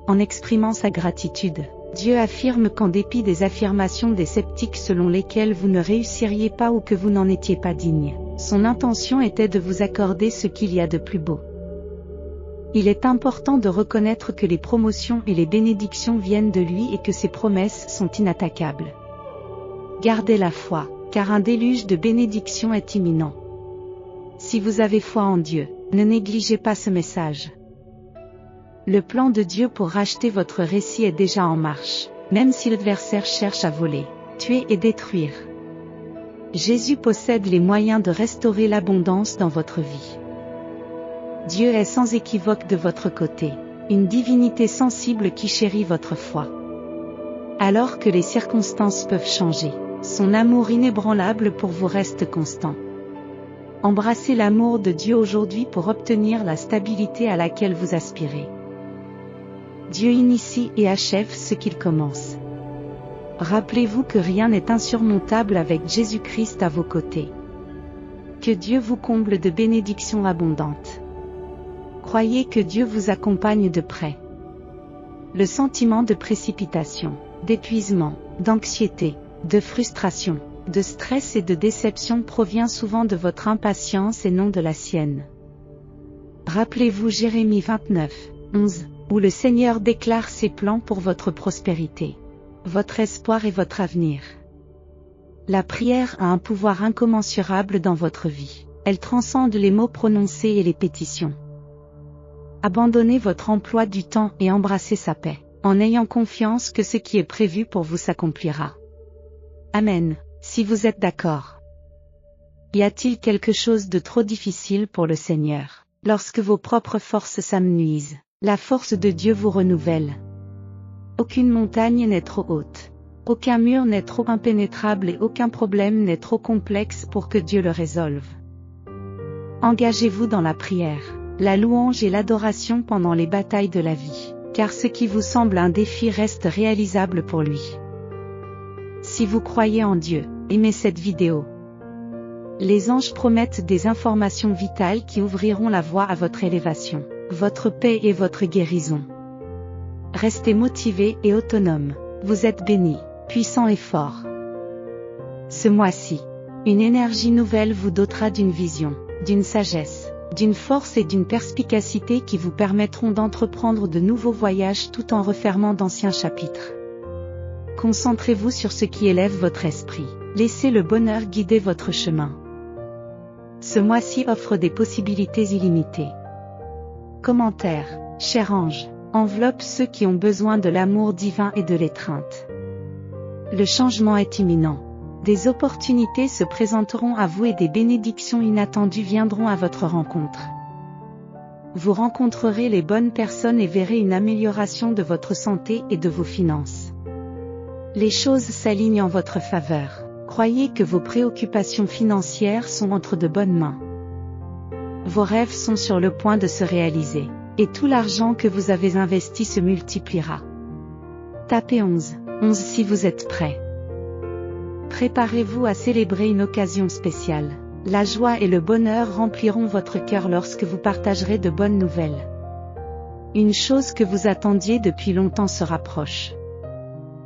En exprimant sa gratitude, Dieu affirme qu'en dépit des affirmations des sceptiques selon lesquelles vous ne réussiriez pas ou que vous n'en étiez pas digne, son intention était de vous accorder ce qu'il y a de plus beau. Il est important de reconnaître que les promotions et les bénédictions viennent de lui et que ses promesses sont inattaquables. Gardez la foi, car un déluge de bénédictions est imminent. Si vous avez foi en Dieu, ne négligez pas ce message. Le plan de Dieu pour racheter votre récit est déjà en marche, même si l'adversaire cherche à voler, tuer et détruire. Jésus possède les moyens de restaurer l'abondance dans votre vie. Dieu est sans équivoque de votre côté, une divinité sensible qui chérit votre foi. Alors que les circonstances peuvent changer, son amour inébranlable pour vous reste constant. Embrassez l'amour de Dieu aujourd'hui pour obtenir la stabilité à laquelle vous aspirez. Dieu initie et achève ce qu'il commence. Rappelez-vous que rien n'est insurmontable avec Jésus-Christ à vos côtés. Que Dieu vous comble de bénédictions abondantes. Croyez que Dieu vous accompagne de près. Le sentiment de précipitation, d'épuisement, d'anxiété, de frustration, de stress et de déception provient souvent de votre impatience et non de la sienne. Rappelez-vous Jérémie 29, 11, où le Seigneur déclare ses plans pour votre prospérité, votre espoir et votre avenir. La prière a un pouvoir incommensurable dans votre vie. Elle transcende les mots prononcés et les pétitions. Abandonnez votre emploi du temps et embrassez sa paix, en ayant confiance que ce qui est prévu pour vous s'accomplira. Amen, si vous êtes d'accord. Y a-t-il quelque chose de trop difficile pour le Seigneur? Lorsque vos propres forces s'amenuisent, la force de Dieu vous renouvelle. Aucune montagne n'est trop haute. Aucun mur n'est trop impénétrable et aucun problème n'est trop complexe pour que Dieu le résolve. Engagez-vous dans la prière, la louange et l'adoration pendant les batailles de la vie, car ce qui vous semble un défi reste réalisable pour lui. Si vous croyez en Dieu, aimez cette vidéo. Les anges promettent des informations vitales qui ouvriront la voie à votre élévation, votre paix et votre guérison. Restez motivé et autonome, vous êtes béni, puissant et fort. Ce mois-ci, une énergie nouvelle vous dotera d'une vision, d'une sagesse, d'une force et d'une perspicacité qui vous permettront d'entreprendre de nouveaux voyages tout en refermant d'anciens chapitres. Concentrez-vous sur ce qui élève votre esprit, laissez le bonheur guider votre chemin. Ce mois-ci offre des possibilités illimitées. Commentaires, cher ange, enveloppe ceux qui ont besoin de l'amour divin et de l'étreinte. Le changement est imminent. Des opportunités se présenteront à vous et des bénédictions inattendues viendront à votre rencontre. Vous rencontrerez les bonnes personnes et verrez une amélioration de votre santé et de vos finances. Les choses s'alignent en votre faveur. Croyez que vos préoccupations financières sont entre de bonnes mains. Vos rêves sont sur le point de se réaliser, et tout l'argent que vous avez investi se multipliera. Tapez 11 si vous êtes prêt. Préparez-vous à célébrer une occasion spéciale. La joie et le bonheur rempliront votre cœur lorsque vous partagerez de bonnes nouvelles. Une chose que vous attendiez depuis longtemps se rapproche.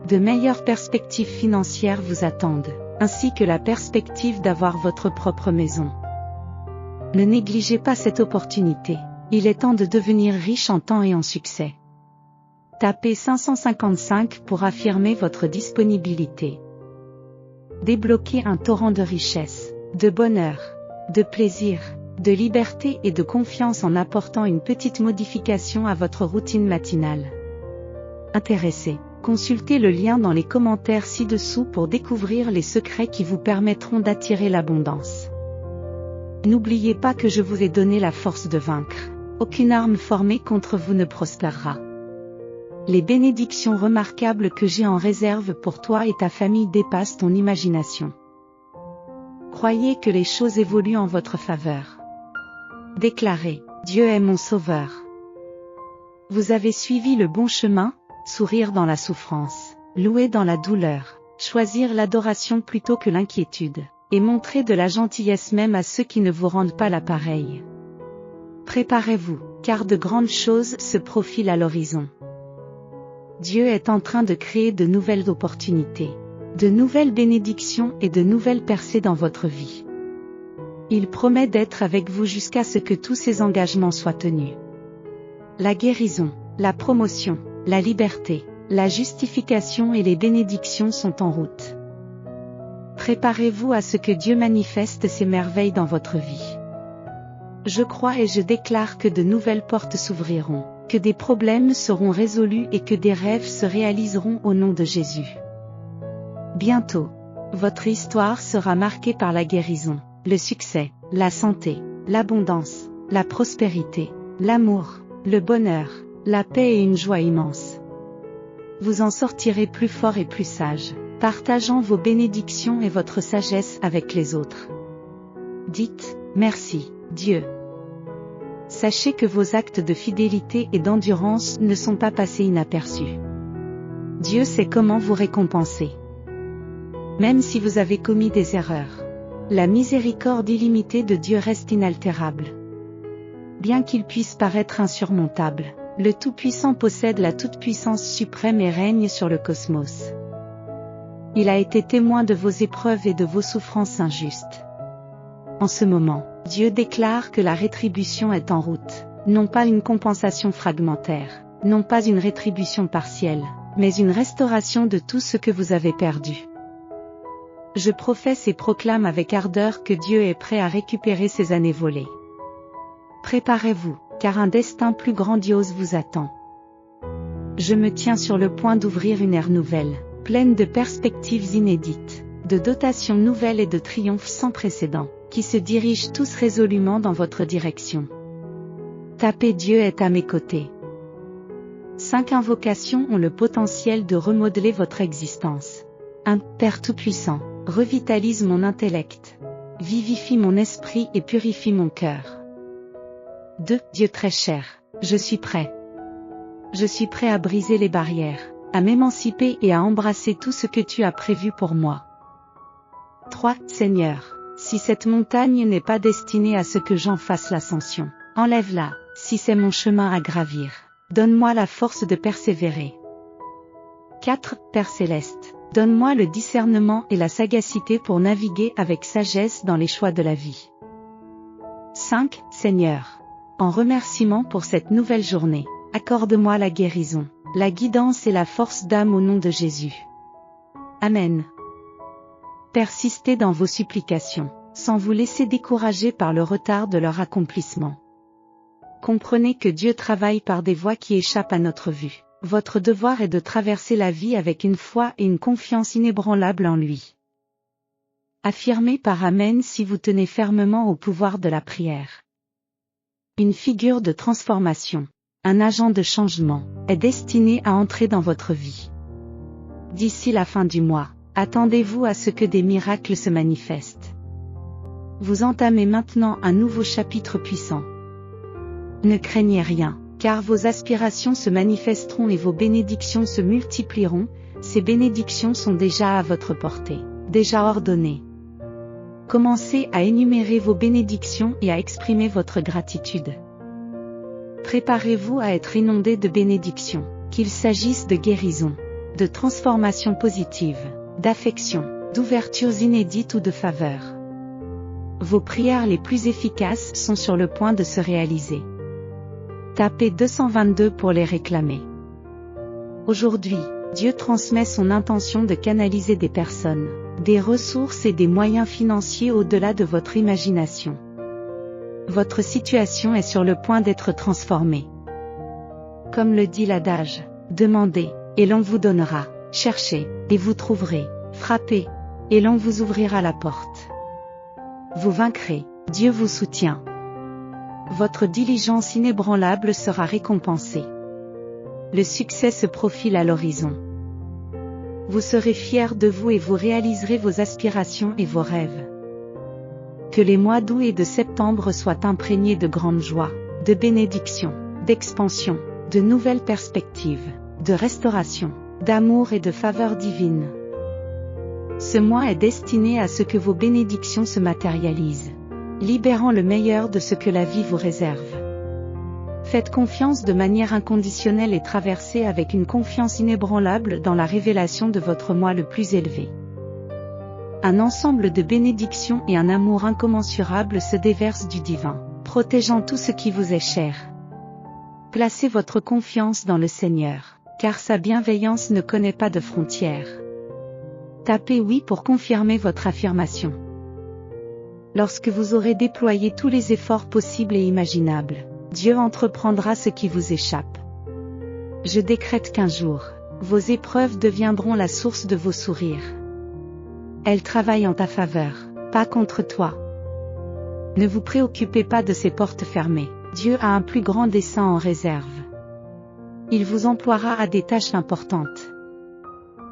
De meilleures perspectives financières vous attendent, ainsi que la perspective d'avoir votre propre maison. Ne négligez pas cette opportunité. Il est temps de devenir riche en temps et en succès. Tapez 555 pour affirmer votre disponibilité. Débloquez un torrent de richesse, de bonheur, de plaisir, de liberté et de confiance en apportant une petite modification à votre routine matinale. Intéressé? Consultez le lien dans les commentaires ci-dessous pour découvrir les secrets qui vous permettront d'attirer l'abondance. N'oubliez pas que je vous ai donné la force de vaincre. Aucune arme formée contre vous ne prospérera. Les bénédictions remarquables que j'ai en réserve pour toi et ta famille dépassent ton imagination. Croyez que les choses évoluent en votre faveur. Déclarez, Dieu est mon sauveur. Vous avez suivi le bon chemin, sourire dans la souffrance, louer dans la douleur, choisir l'adoration plutôt que l'inquiétude, et montrer de la gentillesse même à ceux qui ne vous rendent pas l'appareil. Préparez-vous, car de grandes choses se profilent à l'horizon. Dieu est en train de créer de nouvelles opportunités, de nouvelles bénédictions et de nouvelles percées dans votre vie. Il promet d'être avec vous jusqu'à ce que tous ses engagements soient tenus. La guérison, la promotion, la liberté, la justification et les bénédictions sont en route. Préparez-vous à ce que Dieu manifeste ses merveilles dans votre vie. Je crois et je déclare que de nouvelles portes s'ouvriront, que des problèmes seront résolus et que des rêves se réaliseront au nom de Jésus. Bientôt, votre histoire sera marquée par la guérison, le succès, la santé, l'abondance, la prospérité, l'amour, le bonheur, la paix et une joie immense. Vous en sortirez plus fort et plus sage, partageant vos bénédictions et votre sagesse avec les autres. Dites, merci, Dieu. Sachez que vos actes de fidélité et d'endurance ne sont pas passés inaperçus. Dieu sait comment vous récompenser. Même si vous avez commis des erreurs, la miséricorde illimitée de Dieu reste inaltérable. Bien qu'il puisse paraître insurmontable, le Tout-Puissant possède la toute-puissance suprême et règne sur le cosmos. Il a été témoin de vos épreuves et de vos souffrances injustes. En ce moment, Dieu déclare que la rétribution est en route, non pas une compensation fragmentaire, non pas une rétribution partielle, mais une restauration de tout ce que vous avez perdu. Je professe et proclame avec ardeur que Dieu est prêt à récupérer ces années volées. Préparez-vous, car un destin plus grandiose vous attend. Je me tiens sur le point d'ouvrir une ère nouvelle, pleine de perspectives inédites, de dotations nouvelles et de triomphes sans précédent, qui se dirigent tous résolument dans votre direction. Tapez Dieu est à mes côtés. 5 invocations ont le potentiel de remodeler votre existence. 1. Père Tout-Puissant, revitalise mon intellect, vivifie mon esprit et purifie mon cœur. 2. Dieu très cher, je suis prêt. Je suis prêt à briser les barrières, à m'émanciper et à embrasser tout ce que tu as prévu pour moi. 3. Seigneur, si cette montagne n'est pas destinée à ce que j'en fasse l'ascension, enlève-la. Si c'est mon chemin à gravir, donne-moi la force de persévérer. 4. Père Céleste, donne-moi le discernement et la sagacité pour naviguer avec sagesse dans les choix de la vie. 5. Seigneur, en remerciement pour cette nouvelle journée, accorde-moi la guérison, la guidance et la force d'âme au nom de Jésus. Amen. Persistez dans vos supplications, sans vous laisser décourager par le retard de leur accomplissement. Comprenez que Dieu travaille par des voies qui échappent à notre vue. Votre devoir est de traverser la vie avec une foi et une confiance inébranlable en lui. Affirmez par Amen si vous tenez fermement au pouvoir de la prière. Une figure de transformation, un agent de changement, est destiné à entrer dans votre vie. D'ici la fin du mois, attendez-vous à ce que des miracles se manifestent. Vous entamez maintenant un nouveau chapitre puissant. Ne craignez rien, car vos aspirations se manifesteront et vos bénédictions se multiplieront. Ces bénédictions sont déjà à votre portée, déjà ordonnées. Commencez à énumérer vos bénédictions et à exprimer votre gratitude. Préparez-vous à être inondé de bénédictions, qu'il s'agisse de guérison, de transformation positive, d'affection, d'ouvertures inédites ou de faveurs. Vos prières les plus efficaces sont sur le point de se réaliser. Tapez 222 pour les réclamer. Aujourd'hui, Dieu transmet son intention de canaliser des personnes, des ressources et des moyens financiers au-delà de votre imagination. Votre situation est sur le point d'être transformée. Comme le dit l'adage, demandez, et l'on vous donnera, cherchez, et vous trouverez, frappez, et l'on vous ouvrira la porte. Vous vaincrez, Dieu vous soutient. Votre diligence inébranlable sera récompensée. Le succès se profile à l'horizon. Vous serez fiers de vous et vous réaliserez vos aspirations et vos rêves. Que les mois d'août et de septembre soient imprégnés de grande joie, de bénédiction, d'expansion, de nouvelles perspectives, de restauration, d'amour et de faveur divine. Ce mois est destiné à ce que vos bénédictions se matérialisent, libérant le meilleur de ce que la vie vous réserve. Faites confiance de manière inconditionnelle et traversez avec une confiance inébranlable dans la révélation de votre moi le plus élevé. Un ensemble de bénédictions et un amour incommensurable se déversent du divin, protégeant tout ce qui vous est cher. Placez votre confiance dans le Seigneur, car sa bienveillance ne connaît pas de frontières. Tapez oui pour confirmer votre affirmation. Lorsque vous aurez déployé tous les efforts possibles et imaginables, Dieu entreprendra ce qui vous échappe. Je décrète qu'un jour, vos épreuves deviendront la source de vos sourires. Elles travaillent en ta faveur, pas contre toi. Ne vous préoccupez pas de ces portes fermées, Dieu a un plus grand dessein en réserve. Il vous emploiera à des tâches importantes.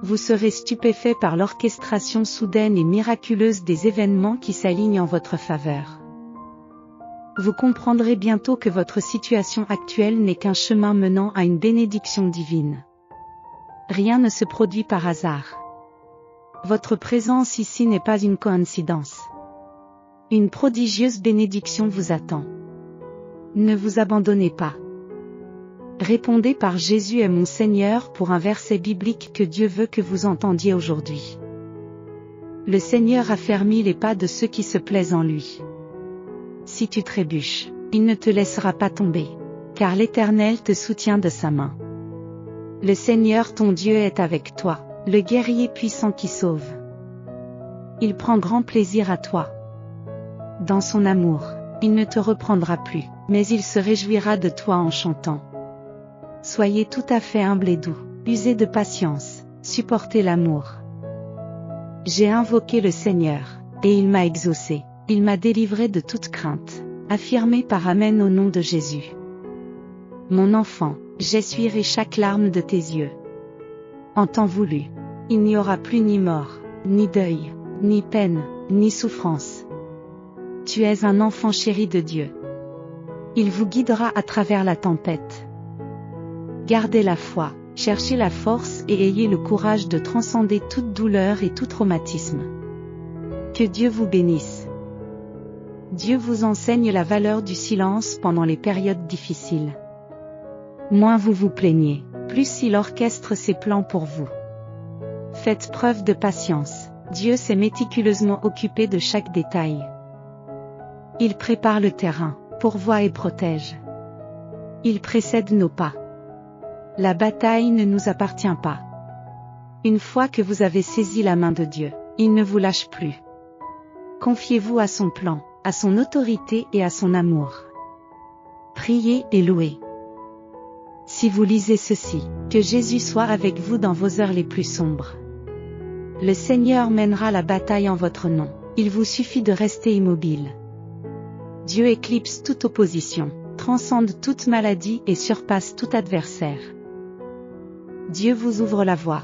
Vous serez stupéfait par l'orchestration soudaine et miraculeuse des événements qui s'alignent en votre faveur. Vous comprendrez bientôt que votre situation actuelle n'est qu'un chemin menant à une bénédiction divine. Rien ne se produit par hasard. Votre présence ici n'est pas une coïncidence. Une prodigieuse bénédiction vous attend. Ne vous abandonnez pas. Répondez par Jésus est mon Seigneur pour un verset biblique que Dieu veut que vous entendiez aujourd'hui. Le Seigneur affermit les pas de ceux qui se plaisent en lui. Si tu trébuches, il ne te laissera pas tomber, car l'Éternel te soutient de sa main. Le Seigneur ton Dieu est avec toi, le guerrier puissant qui sauve. Il prend grand plaisir à toi. Dans son amour, il ne te reprendra plus, mais il se réjouira de toi en chantant. Soyez tout à fait humble et doux, usez de patience, supportez l'amour. J'ai invoqué le Seigneur, et il m'a exaucé. Il m'a délivré de toute crainte, affirmé par Amen au nom de Jésus. Mon enfant, j'essuierai chaque larme de tes yeux. En temps voulu, il n'y aura plus ni mort, ni deuil, ni peine, ni souffrance. Tu es un enfant chéri de Dieu. Il vous guidera à travers la tempête. Gardez la foi, cherchez la force et ayez le courage de transcender toute douleur et tout traumatisme. Que Dieu vous bénisse. Dieu vous enseigne la valeur du silence pendant les périodes difficiles. Moins vous vous plaignez, plus il orchestre ses plans pour vous. Faites preuve de patience, Dieu s'est méticuleusement occupé de chaque détail. Il prépare le terrain, pourvoit et protège. Il précède nos pas. La bataille ne nous appartient pas. Une fois que vous avez saisi la main de Dieu, il ne vous lâche plus. Confiez-vous à son plan, à son autorité et à son amour. Priez et louez. Si vous lisez ceci, que Jésus soit avec vous dans vos heures les plus sombres. Le Seigneur mènera la bataille en votre nom, il vous suffit de rester immobile. Dieu éclipse toute opposition, transcende toute maladie et surpasse tout adversaire. Dieu vous ouvre la voie.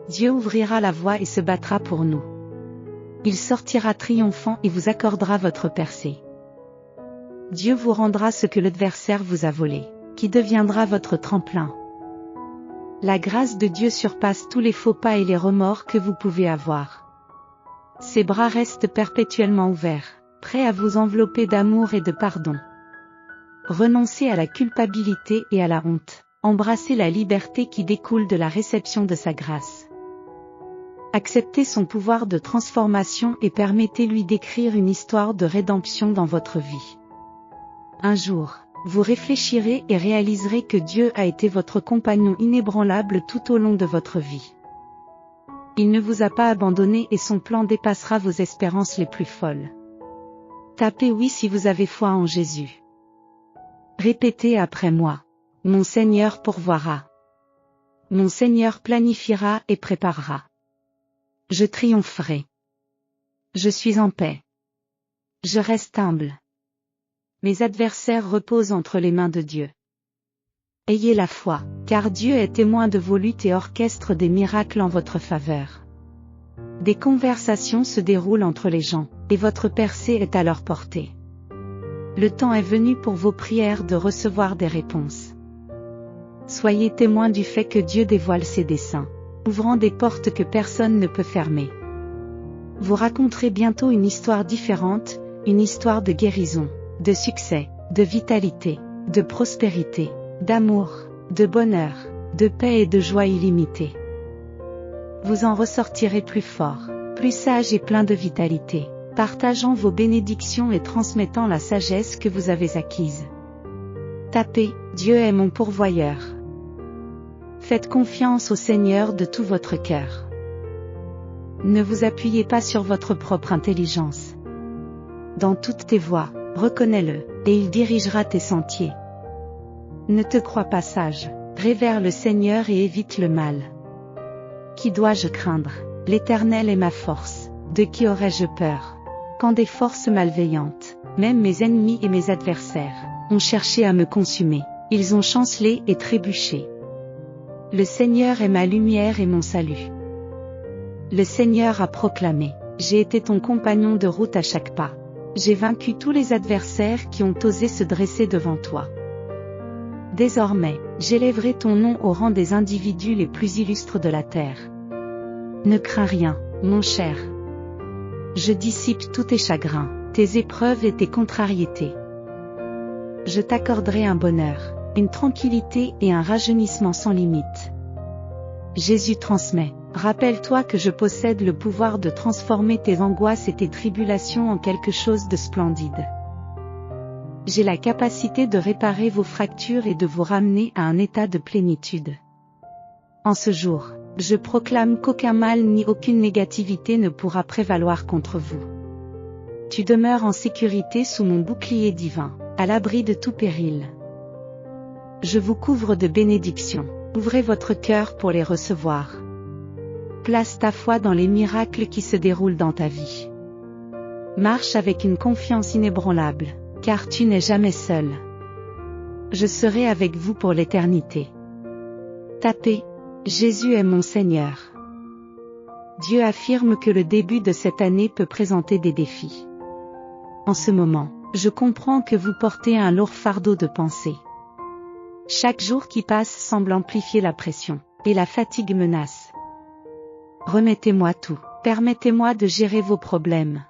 Dieu ouvrira la voie et se battra pour nous. Il sortira triomphant et vous accordera votre percée. Dieu vous rendra ce que l'adversaire vous a volé, qui deviendra votre tremplin. La grâce de Dieu surpasse tous les faux pas et les remords que vous pouvez avoir. Ses bras restent perpétuellement ouverts, prêts à vous envelopper d'amour et de pardon. Renoncez à la culpabilité et à la honte, embrassez la liberté qui découle de la réception de sa grâce. Acceptez son pouvoir de transformation et permettez-lui d'écrire une histoire de rédemption dans votre vie. Un jour, vous réfléchirez et réaliserez que Dieu a été votre compagnon inébranlable tout au long de votre vie. Il ne vous a pas abandonné et son plan dépassera vos espérances les plus folles. Tapez oui si vous avez foi en Jésus. Répétez après moi. Mon Seigneur pourvoira. Mon Seigneur planifiera et préparera. Je triompherai. Je suis en paix. Je reste humble. Mes adversaires reposent entre les mains de Dieu. Ayez la foi, car Dieu est témoin de vos luttes et orchestre des miracles en votre faveur. Des conversations se déroulent entre les gens, et votre percée est à leur portée. Le temps est venu pour vos prières de recevoir des réponses. Soyez témoins du fait que Dieu dévoile ses desseins, ouvrant des portes que personne ne peut fermer. Vous raconterez bientôt une histoire différente, une histoire de guérison, de succès, de vitalité, de prospérité, d'amour, de bonheur, de paix et de joie illimitée. Vous en ressortirez plus fort, plus sage et plein de vitalité, partageant vos bénédictions et transmettant la sagesse que vous avez acquise. Tapez, Dieu est mon pourvoyeur. Faites confiance au Seigneur de tout votre cœur. Ne vous appuyez pas sur votre propre intelligence. Dans toutes tes voies, reconnais-le, et il dirigera tes sentiers. Ne te crois pas sage, révère le Seigneur et évite le mal. Qui dois-je craindre? L'Éternel est ma force, de qui aurais-je peur? Quand des forces malveillantes, même mes ennemis et mes adversaires, ont cherché à me consumer, ils ont chancelé et trébuché. Le Seigneur est ma lumière et mon salut. Le Seigneur a proclamé, j'ai été ton compagnon de route à chaque pas. J'ai vaincu tous les adversaires qui ont osé se dresser devant toi. Désormais, j'élèverai ton nom au rang des individus les plus illustres de la terre. Ne crains rien, mon cher. Je dissipe tous tes chagrins, tes épreuves et tes contrariétés. Je t'accorderai un bonheur, une tranquillité et un rajeunissement sans limite. Jésus transmet, rappelle-toi que je possède le pouvoir de transformer tes angoisses et tes tribulations en quelque chose de splendide. J'ai la capacité de réparer vos fractures et de vous ramener à un état de plénitude. En ce jour, je proclame qu'aucun mal ni aucune négativité ne pourra prévaloir contre vous. Tu demeures en sécurité sous mon bouclier divin, à l'abri de tout péril. Je vous couvre de bénédictions, ouvrez votre cœur pour les recevoir. Place ta foi dans les miracles qui se déroulent dans ta vie. Marche avec une confiance inébranlable, car tu n'es jamais seul. Je serai avec vous pour l'éternité. Tapez, Jésus est mon Seigneur. Dieu affirme que le début de cette année peut présenter des défis. En ce moment, je comprends que vous portez un lourd fardeau de pensée. Chaque jour qui passe semble amplifier la pression, et la fatigue menace. Remettez-moi tout, permettez-moi de gérer vos problèmes.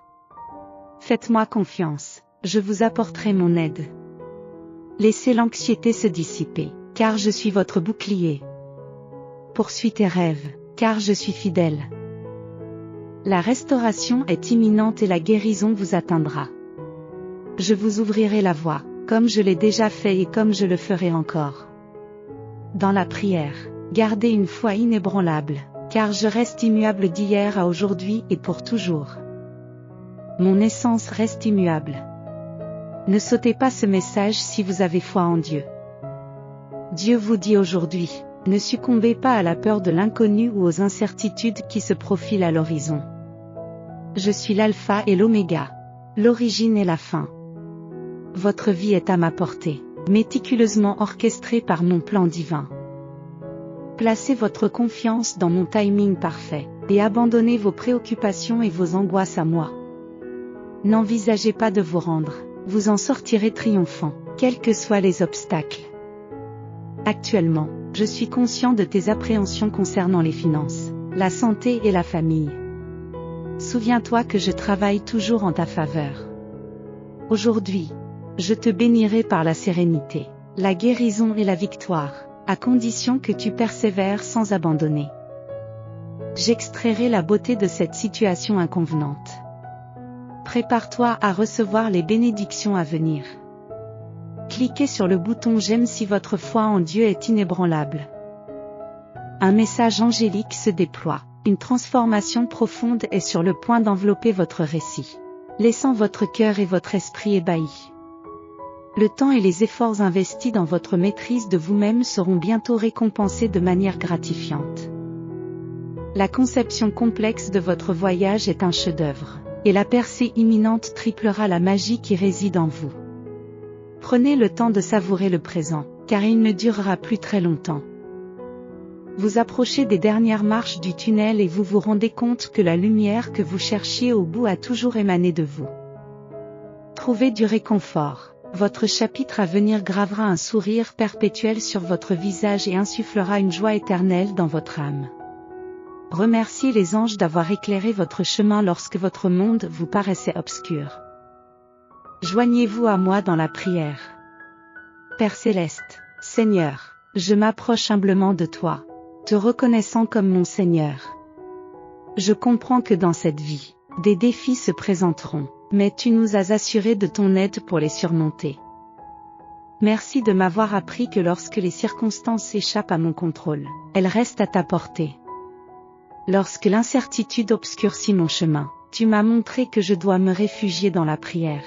Faites-moi confiance, je vous apporterai mon aide. Laissez l'anxiété se dissiper, car je suis votre bouclier. Poursuis tes rêves, car je suis fidèle. La restauration est imminente et la guérison vous atteindra. Je vous ouvrirai la voie, comme je l'ai déjà fait et comme je le ferai encore. Dans la prière, gardez une foi inébranlable, car je reste immuable d'hier à aujourd'hui et pour toujours. Mon essence reste immuable. Ne sautez pas ce message si vous avez foi en Dieu. Dieu vous dit aujourd'hui, ne succombez pas à la peur de l'inconnu ou aux incertitudes qui se profilent à l'horizon. Je suis l'alpha et l'oméga, l'origine et la fin. Votre vie est à ma portée, méticuleusement orchestrée par mon plan divin. Placez votre confiance dans mon timing parfait, et abandonnez vos préoccupations et vos angoisses à moi. N'envisagez pas de vous rendre, vous en sortirez triomphant, quels que soient les obstacles. Actuellement, je suis conscient de tes appréhensions concernant les finances, la santé et la famille. Souviens-toi que je travaille toujours en ta faveur. Aujourd'hui, je te bénirai par la sérénité, la guérison et la victoire, à condition que tu persévères sans abandonner. J'extrairai la beauté de cette situation inconvenante. Prépare-toi à recevoir les bénédictions à venir. Cliquez sur le bouton j'aime si votre foi en Dieu est inébranlable. Un message angélique se déploie, une transformation profonde est sur le point d'envelopper votre récit, laissant votre cœur et votre esprit ébahis. Le temps et les efforts investis dans votre maîtrise de vous-même seront bientôt récompensés de manière gratifiante. La conception complexe de votre voyage est un chef-d'œuvre, et la percée imminente triplera la magie qui réside en vous. Prenez le temps de savourer le présent, car il ne durera plus très longtemps. Vous approchez des dernières marches du tunnel et vous vous rendez compte que la lumière que vous cherchiez au bout a toujours émané de vous. Trouvez du réconfort. Votre chapitre à venir gravera un sourire perpétuel sur votre visage et insufflera une joie éternelle dans votre âme. Remerciez les anges d'avoir éclairé votre chemin lorsque votre monde vous paraissait obscur. Joignez-vous à moi dans la prière. Père céleste, Seigneur, je m'approche humblement de toi, te reconnaissant comme mon Seigneur. Je comprends que dans cette vie, des défis se présenteront, mais tu nous as assuré de ton aide pour les surmonter. Merci de m'avoir appris que lorsque les circonstances échappent à mon contrôle, elles restent à ta portée. Lorsque l'incertitude obscurcit mon chemin, tu m'as montré que je dois me réfugier dans la prière.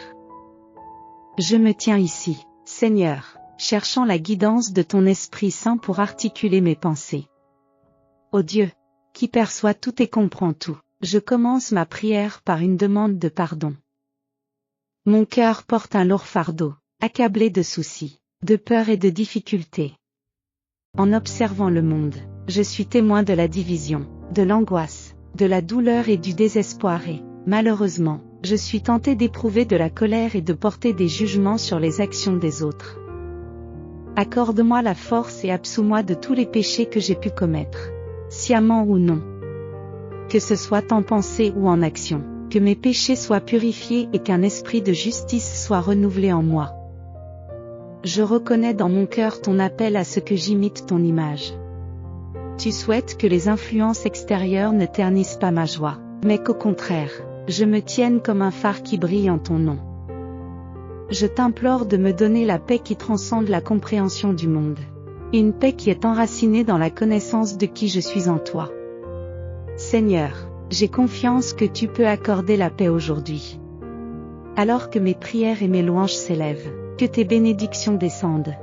Je me tiens ici, Seigneur, cherchant la guidance de ton Esprit Saint pour articuler mes pensées. Ô Dieu, qui perçoit tout et comprend tout, je commence ma prière par une demande de pardon. Mon cœur porte un lourd fardeau, accablé de soucis, de peurs et de difficultés. En observant le monde, je suis témoin de la division, de l'angoisse, de la douleur et du désespoir et, malheureusement, je suis tenté d'éprouver de la colère et de porter des jugements sur les actions des autres. Accorde-moi la force et absous-moi de tous les péchés que j'ai pu commettre, sciemment ou non. Que ce soit en pensée ou en action, que mes péchés soient purifiés et qu'un esprit de justice soit renouvelé en moi. Je reconnais dans mon cœur ton appel à ce que j'imite ton image. Tu souhaites que les influences extérieures ne ternissent pas ma joie, mais qu'au contraire, je me tienne comme un phare qui brille en ton nom. Je t'implore de me donner la paix qui transcende la compréhension du monde. Une paix qui est enracinée dans la connaissance de qui je suis en toi. Seigneur, j'ai confiance que tu peux accorder la paix aujourd'hui. Alors que mes prières et mes louanges s'élèvent, que tes bénédictions descendent.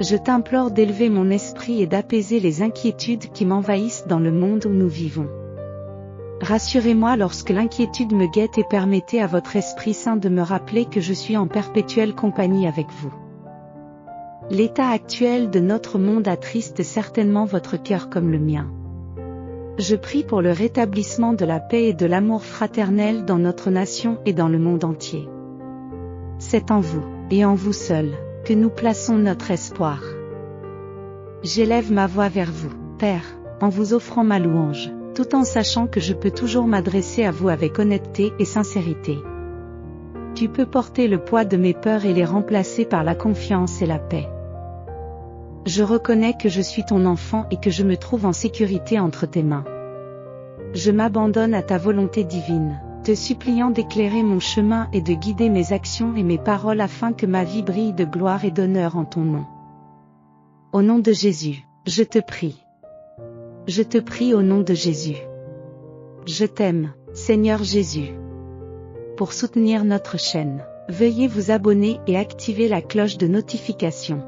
Je t'implore d'élever mon esprit et d'apaiser les inquiétudes qui m'envahissent dans le monde où nous vivons. Rassurez-moi lorsque l'inquiétude me guette et permettez à votre Esprit Saint de me rappeler que je suis en perpétuelle compagnie avec vous. L'état actuel de notre monde attriste certainement votre cœur comme le mien. Je prie pour le rétablissement de la paix et de l'amour fraternel dans notre nation et dans le monde entier. C'est en vous, et en vous seul, que nous plaçons notre espoir. J'élève ma voix vers vous, Père, en vous offrant ma louange, tout en sachant que je peux toujours m'adresser à vous avec honnêteté et sincérité. Tu peux porter le poids de mes peurs et les remplacer par la confiance et la paix. Je reconnais que je suis ton enfant et que je me trouve en sécurité entre tes mains. Je m'abandonne à ta volonté divine, te suppliant d'éclairer mon chemin et de guider mes actions et mes paroles afin que ma vie brille de gloire et d'honneur en ton nom. Au nom de Jésus, je te prie. Je te prie au nom de Jésus. Je t'aime, Seigneur Jésus. Pour soutenir notre chaîne, veuillez vous abonner et activer la cloche de notification.